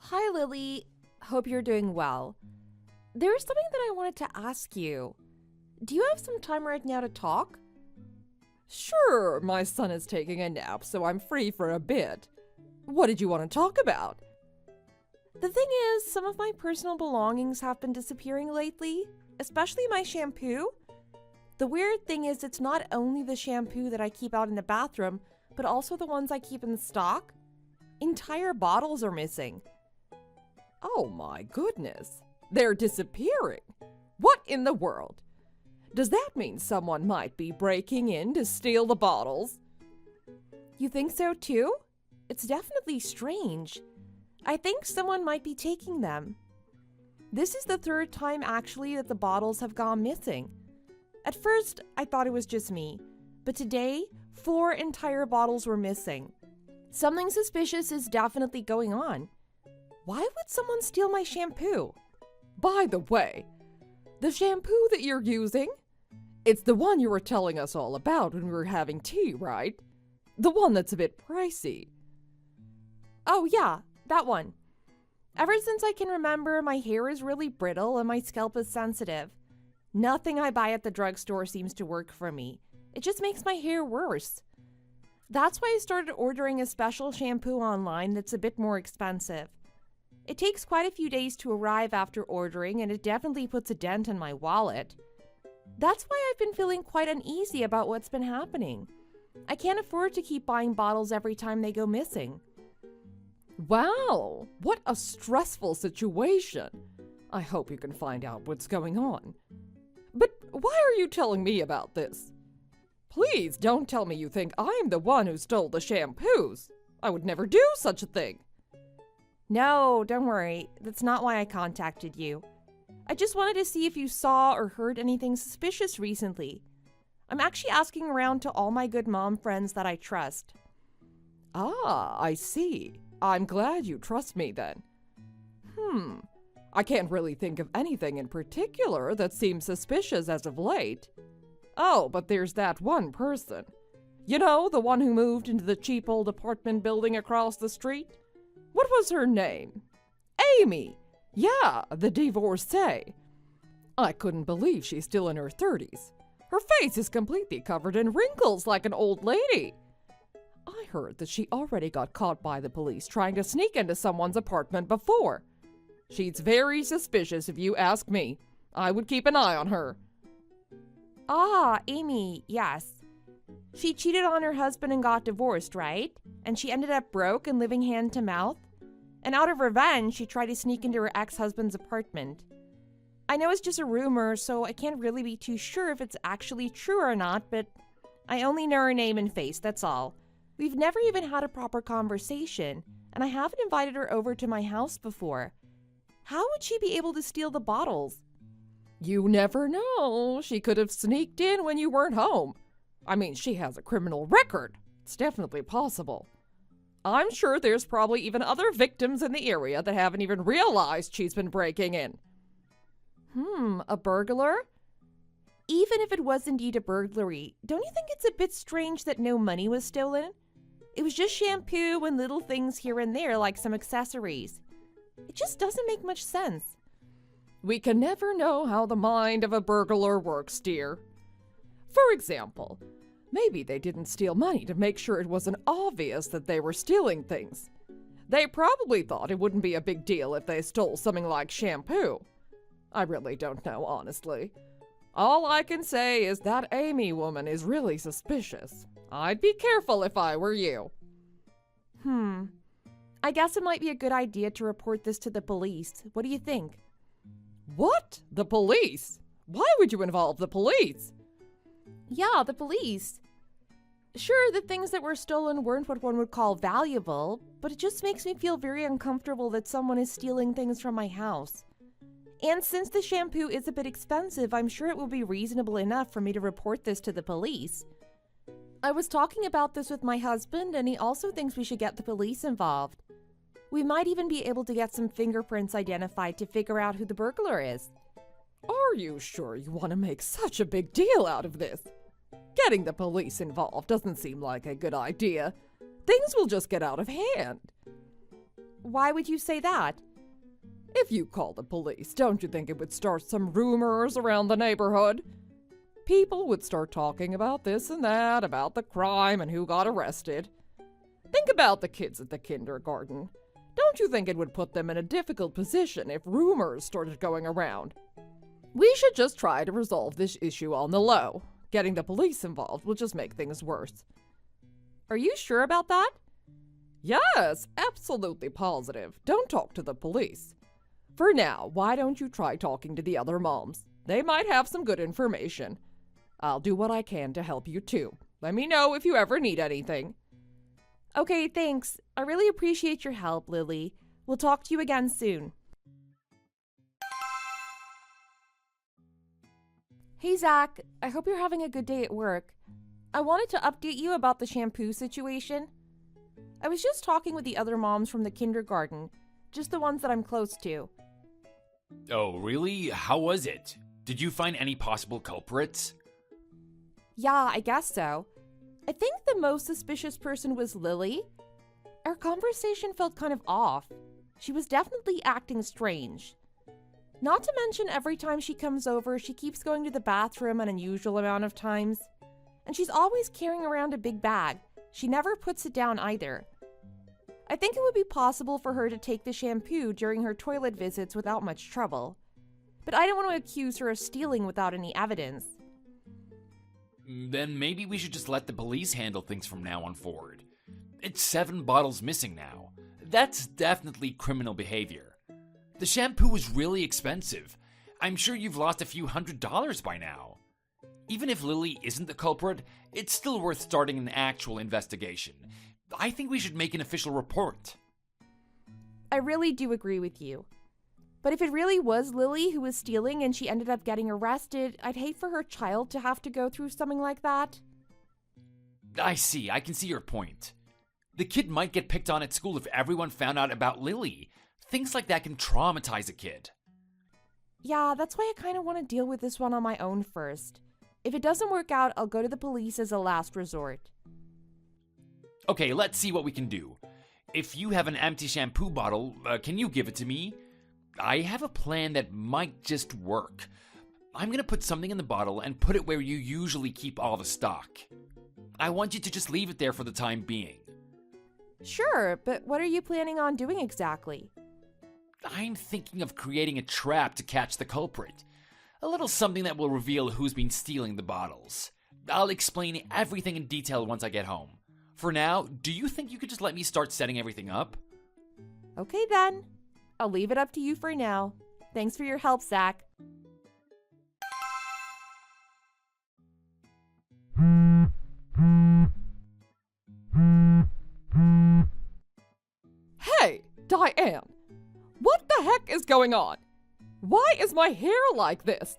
Hi, Lily. Hope you're doing well. There's something that I wanted to ask you. Do you have some time right now to talk? Sure, my son is taking a nap, so I'm free for a bit. What did you want to talk about? The thing is, some of my personal belongings have been disappearing lately, especially my shampoo. The weird thing is, it's not only the shampoo that I keep out in the bathroom, but also the ones I keep in stock. Entire bottles are missing. Oh my goodness, they're disappearing. What in the world? Does that mean someone might be breaking in to steal the bottles? You think so too? It's definitely strange. I think someone might be taking them. This is the third time actually that the bottles have gone missing. At first, I thought it was just me, but today, 4 entire bottles were missing. Something suspicious is definitely going on. Why would someone steal my shampoo? By the way, the shampoo that you're using, it's the one you were telling us all about when we were having tea, right? The one that's a bit pricey. Oh yeah, that one. Ever since I can remember, my hair is really brittle and my scalp is sensitive. Nothing I buy at the drugstore seems to work for me. It just makes my hair worse. That's why I started ordering a special shampoo online that's a bit more expensive. It takes quite a few days to arrive after ordering, and it definitely puts a dent in my wallet. That's why I've been feeling quite uneasy about what's been happening. I can't afford to keep buying bottles every time they go missing. Wow, what a stressful situation. I hope you can find out what's going on. But why are you telling me about this? Please don't tell me you think I'm the one who stole the shampoos. I would never do such a thing. No, don't worry. That's not why I contacted you. I just wanted to see if you saw or heard anything suspicious recently. I'm actually asking around to all my good mom friends that I trust. Ah, I see. I'm glad you trust me then. I can't really think of anything in particular that seems suspicious as of late. Oh, but there's that one person. You know, the one who moved into the cheap old apartment building across the street? What was her name? Amy! Yeah, the divorcee. I couldn't believe she's still in her 30s. Her face is completely covered in wrinkles like an old lady. I heard that she already got caught by the police trying to sneak into someone's apartment before. She's very suspicious if you ask me. I would keep an eye on her. Ah, Amy, yes. She cheated on her husband and got divorced, right? And she ended up broke and living hand to mouth? And out of revenge, she tried to sneak into her ex-husband's apartment. I know it's just a rumor, so I can't really be too sure if it's actually true or not, but I only know her name and face, that's all. We've never even had a proper conversation, and I haven't invited her over to my house before. How would she be able to steal the bottles? You never know. She could have sneaked in when you weren't home. I mean, she has a criminal record. It's definitely possible. I'm sure there's probably even other victims in the area that haven't even realized she's been breaking in. A burglar? Even if it was indeed a burglary, don't you think it's a bit strange that no money was stolen? It was just shampoo and little things here and there like some accessories. It just doesn't make much sense. We can never know how the mind of a burglar works, dear. For example, maybe they didn't steal money to make sure it wasn't obvious that they were stealing things. They probably thought it wouldn't be a big deal if they stole something like shampoo. I really don't know, honestly. All I can say is that Amy woman is really suspicious. I'd be careful if I were you. I guess it might be a good idea to report this to the police. What do you think? What? The police? Why would you involve the police? Yeah, the police. Sure, the things that were stolen weren't what one would call valuable, but it just makes me feel very uncomfortable that someone is stealing things from my house. And since the shampoo is a bit expensive, I'm sure it will be reasonable enough for me to report this to the police. I was talking about this with my husband, and he also thinks we should get the police involved. We might even be able to get some fingerprints identified to figure out who the burglar is. Are you sure you want to make such a big deal out of this? Getting the police involved doesn't seem like a good idea. Things will just get out of hand. Why would you say that? If you call the police, don't you think it would start some rumors around the neighborhood? People would start talking about this and that, about the crime and who got arrested. Think about the kids at the kindergarten. Don't you think it would put them in a difficult position if rumors started going around? We should just try to resolve this issue on the low. Getting the police involved will just make things worse. Are you sure about that? Yes, absolutely positive. Don't talk to the police. For now, why don't you try talking to the other moms? They might have some good information. I'll do what I can to help you too. Let me know if you ever need anything. Okay, thanks. I really appreciate your help, Lily. We'll talk to you again soon. Hey, Zach. I hope you're having a good day at work. I wanted to update you about the shampoo situation. I was just talking with the other moms from the kindergarten, just the ones that I'm close to. Oh, really? How was it? Did you find any possible culprits? Yeah, I guess so. I think the most suspicious person was Lily. Our conversation felt kind of off. She was definitely acting strange. Not to mention every time she comes over, she keeps going to the bathroom an unusual amount of times. And she's always carrying around a big bag. She never puts it down either. I think it would be possible for her to take the shampoo during her toilet visits without much trouble. But I don't want to accuse her of stealing without any evidence. Then maybe we should just let the police handle things from now on forward. It's 7 bottles missing now. That's definitely criminal behavior. The shampoo was really expensive. I'm sure you've lost a few $100s by now. Even if Lily isn't the culprit, it's still worth starting an actual investigation. I think we should make an official report. I really do agree with you. But if it really was Lily who was stealing and she ended up getting arrested, I'd hate for her child to have to go through something like that. I see, I can see your point. The kid might get picked on at school if everyone found out about Lily. Things like that can traumatize a kid. Yeah, that's why I kind of want to deal with this one on my own first. If it doesn't work out, I'll go to the police as a last resort. Okay, let's see what we can do. If you have an empty shampoo bottle, can you give it to me? I have a plan that might just work. I'm gonna put something in the bottle and put it where you usually keep all the stock. I want you to just leave it there for the time being. Sure, but what are you planning on doing exactly? I'm thinking of creating a trap to catch the culprit. A little something that will reveal who's been stealing the bottles. I'll explain everything in detail once I get home. For now, do you think you could just let me start setting everything up? Okay then. I'll leave it up to you for now. Thanks for your help, Zach. Hey, Diane! What the heck is going on? Why is my hair like this?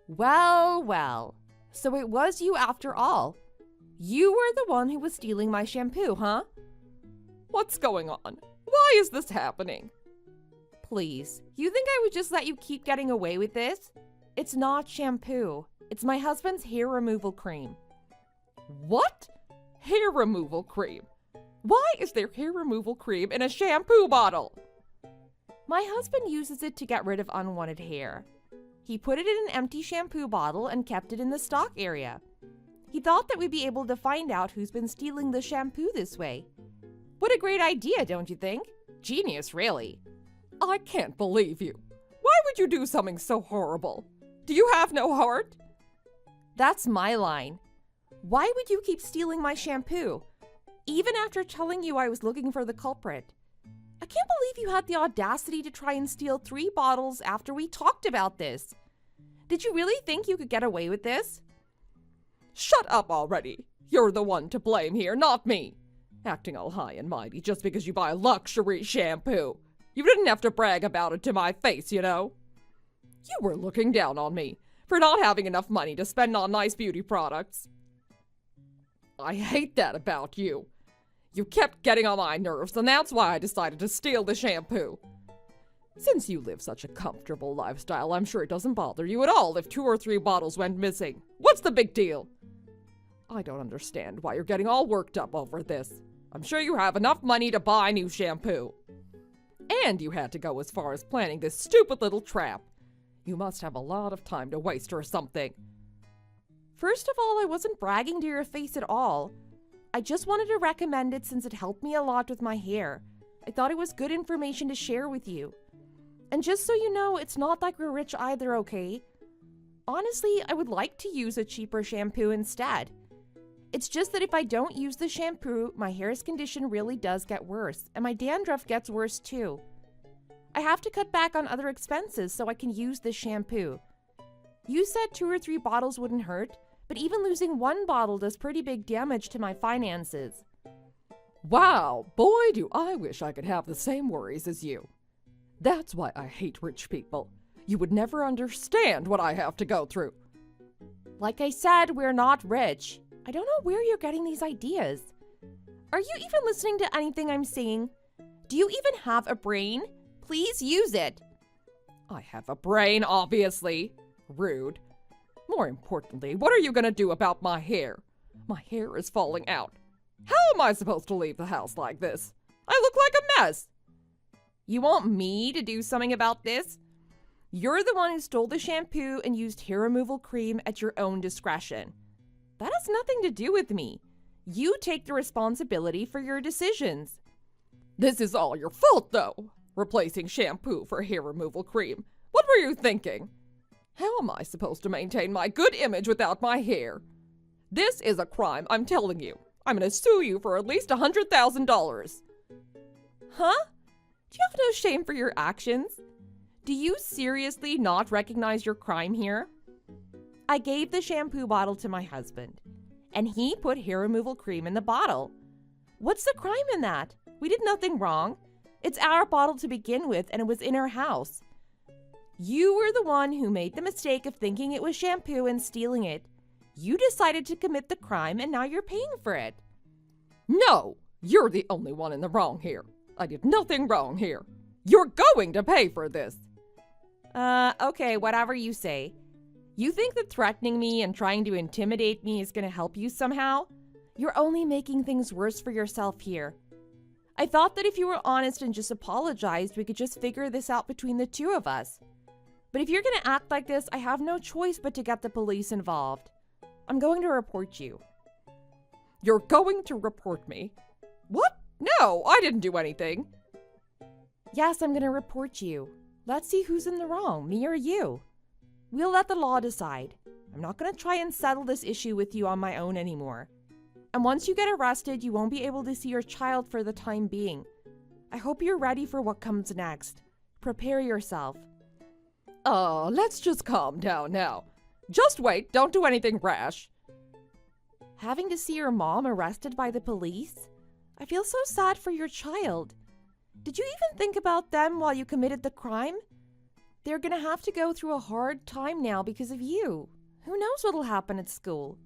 Well, well. So it was you after all. You were the one who was stealing my shampoo, huh? What's going on? Why is this happening? Please, you think I would just let you keep getting away with this? It's not shampoo. It's my husband's hair removal cream. What? Hair removal cream? Why is there hair removal cream in a shampoo bottle? My husband uses it to get rid of unwanted hair. He put it in an empty shampoo bottle and kept it in the stock area. He thought that we'd be able to find out who's been stealing the shampoo this way. What a great idea, don't you think? Genius, really. I can't believe you. Why would you do something so horrible? Do you have no heart? That's my line. Why would you keep stealing my shampoo? Even after telling you I was looking for the culprit. I can't believe you had the audacity to try and steal 3 bottles after we talked about this. Did you really think you could get away with this? Shut up already. You're the one to blame here, not me. Acting all high and mighty just because you buy luxury shampoo. You didn't have to brag about it to my face, you know. You were looking down on me for not having enough money to spend on nice beauty products. I hate that about you. You kept getting on my nerves, and that's why I decided to steal the shampoo. Since you live such a comfortable lifestyle, I'm sure it doesn't bother you at all if 2 or 3 bottles went missing. What's the big deal? I don't understand why you're getting all worked up over this. I'm sure you have enough money to buy new shampoo. And you had to go as far as planning this stupid little trap. You must have a lot of time to waste or something. First of all, I wasn't bragging to your face at all. I just wanted to recommend it since it helped me a lot with my hair. I thought it was good information to share with you. And just so you know, it's not like we're rich either, okay? Honestly, I would like to use a cheaper shampoo instead. It's just that if I don't use the shampoo, my hair's condition really does get worse, and my dandruff gets worse too. I have to cut back on other expenses so I can use this shampoo. You said 2 or 3 bottles wouldn't hurt, but even losing 1 bottle does pretty big damage to my finances. Wow, boy, do I wish I could have the same worries as you. That's why I hate rich people. You would never understand what I have to go through. Like I said, we're not rich. I don't know where you're getting these ideas. Are you even listening to anything I'm saying? Do you even have a brain? Please use it. I have a brain, obviously. Rude. More importantly, what are you gonna do about my hair? My hair is falling out. How am I supposed to leave the house like this? I look like a mess. You want me to do something about this? You're the one who stole the shampoo and used hair removal cream at your own discretion. That has nothing to do with me. You take the responsibility for your decisions. This is all your fault, though. Replacing shampoo for hair removal cream. What were you thinking? How am I supposed to maintain my good image without my hair? This is a crime, I'm telling you. I'm gonna sue you for at least $100,000. Huh? Do you have no shame for your actions? Do you seriously not recognize your crime here? I gave the shampoo bottle to my husband, and he put hair removal cream in the bottle. What's the crime in that? We did nothing wrong. It's our bottle to begin with, and it was in our house. You were the one who made the mistake of thinking it was shampoo and stealing it. You decided to commit the crime, and now you're paying for it. No, you're the only one in the wrong here. I did nothing wrong here. You're going to pay for this. Okay, whatever you say. You think that threatening me and trying to intimidate me is going to help you somehow? You're only making things worse for yourself here. I thought that if you were honest and just apologized, we could just figure this out between the two of us. But if you're going to act like this, I have no choice but to get the police involved. I'm going to report you. You're going to report me? What? No, I didn't do anything. Yes, I'm going to report you. Let's see who's in the wrong, me or you. We'll let the law decide. I'm not going to try and settle this issue with you on my own anymore. And once you get arrested, you won't be able to see your child for the time being. I hope you're ready for what comes next. Prepare yourself. Let's just calm down now. Just wait, don't do anything rash. Having to see your mom arrested by the police? I feel so sad for your child. Did you even think about them while you committed the crime? They're gonna have to go through a hard time now because of you. Who knows what'll happen at school?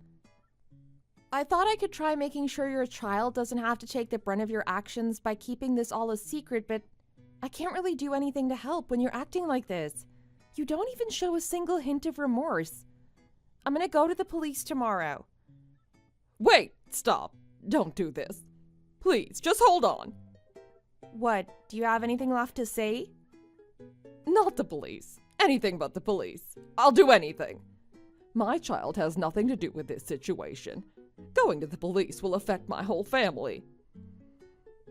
I thought I could try making sure your child doesn't have to take the brunt of your actions by keeping this all a secret, but I can't really do anything to help when you're acting like this. You don't even show a single hint of remorse. I'm gonna go to the police tomorrow. Wait, stop. Don't do this. Please, just hold on. What, do you have anything left to say? Not the police. Anything but the police. I'll do anything. My child has nothing to do with this situation. Going to the police will affect my whole family.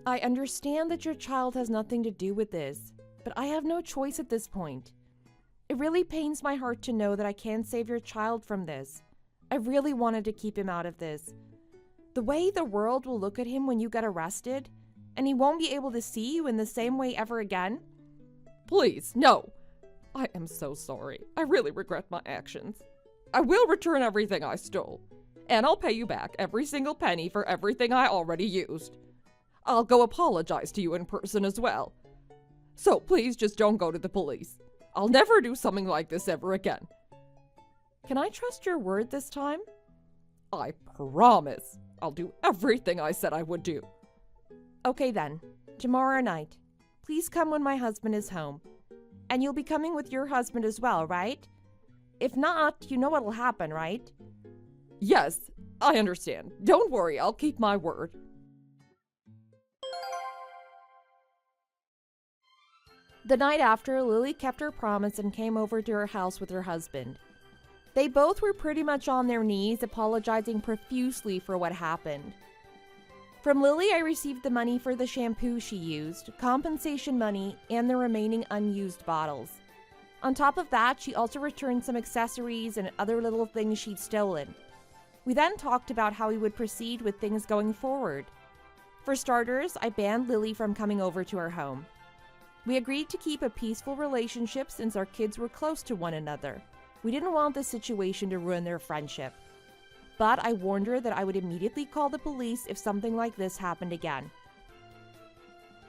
I understand that your child has nothing to do with this, but I have no choice at this point. It really pains my heart to know that I can't save your child from this. I really wanted to keep him out of this. The way the world will look at him when you get arrested, and he won't be able to see you in the same way ever again. Please, no. I am so sorry. I really regret my actions. I will return everything I stole, and I'll pay you back every single penny for everything I already used. I'll go apologize to you in person as well. So please just don't go to the police. I'll never do something like this ever again. Can I trust your word this time? I promise. I'll do everything I said I would do. Okay then, tomorrow night. Please come when my husband is home. And you'll be coming with your husband as well, right? If not, you know what'll happen, right? Yes, I understand. Don't worry, I'll keep my word. The night after, Lily kept her promise and came over to her house with her husband. They both were pretty much on their knees, apologizing profusely for what happened. From Lily, I received the money for the shampoo she used, compensation money, and the remaining unused bottles. On top of that, she also returned some accessories and other little things she'd stolen. We then talked about how we would proceed with things going forward. For starters, I banned Lily from coming over to our home. We agreed to keep a peaceful relationship since our kids were close to one another. We didn't want this situation to ruin their friendship. But I warned her that I would immediately call the police if something like this happened again.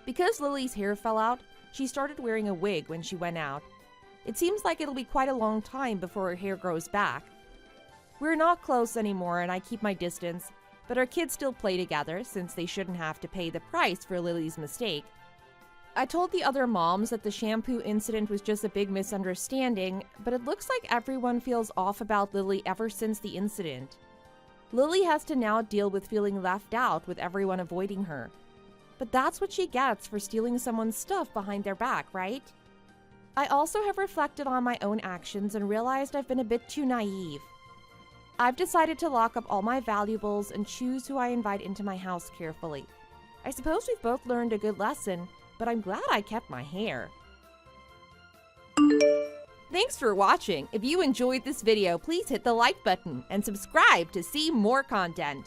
Because Lily's hair fell out, she started wearing a wig when she went out. It seems like it'll be quite a long time before her hair grows back. We're not close anymore and I keep my distance, but our kids still play together since they shouldn't have to pay the price for Lily's mistake. I told the other moms that the shampoo incident was just a big misunderstanding, but it looks like everyone feels off about Lily ever since the incident. Lily has to now deal with feeling left out with everyone avoiding her. But that's what she gets for stealing someone's stuff behind their back, right? I also have reflected on my own actions and realized I've been a bit too naive. I've decided to lock up all my valuables and choose who I invite into my house carefully. I suppose we've both learned a good lesson, but I'm glad I kept my hair. Thanks for watching. If you enjoyed this video, please hit the like button and subscribe to see more content.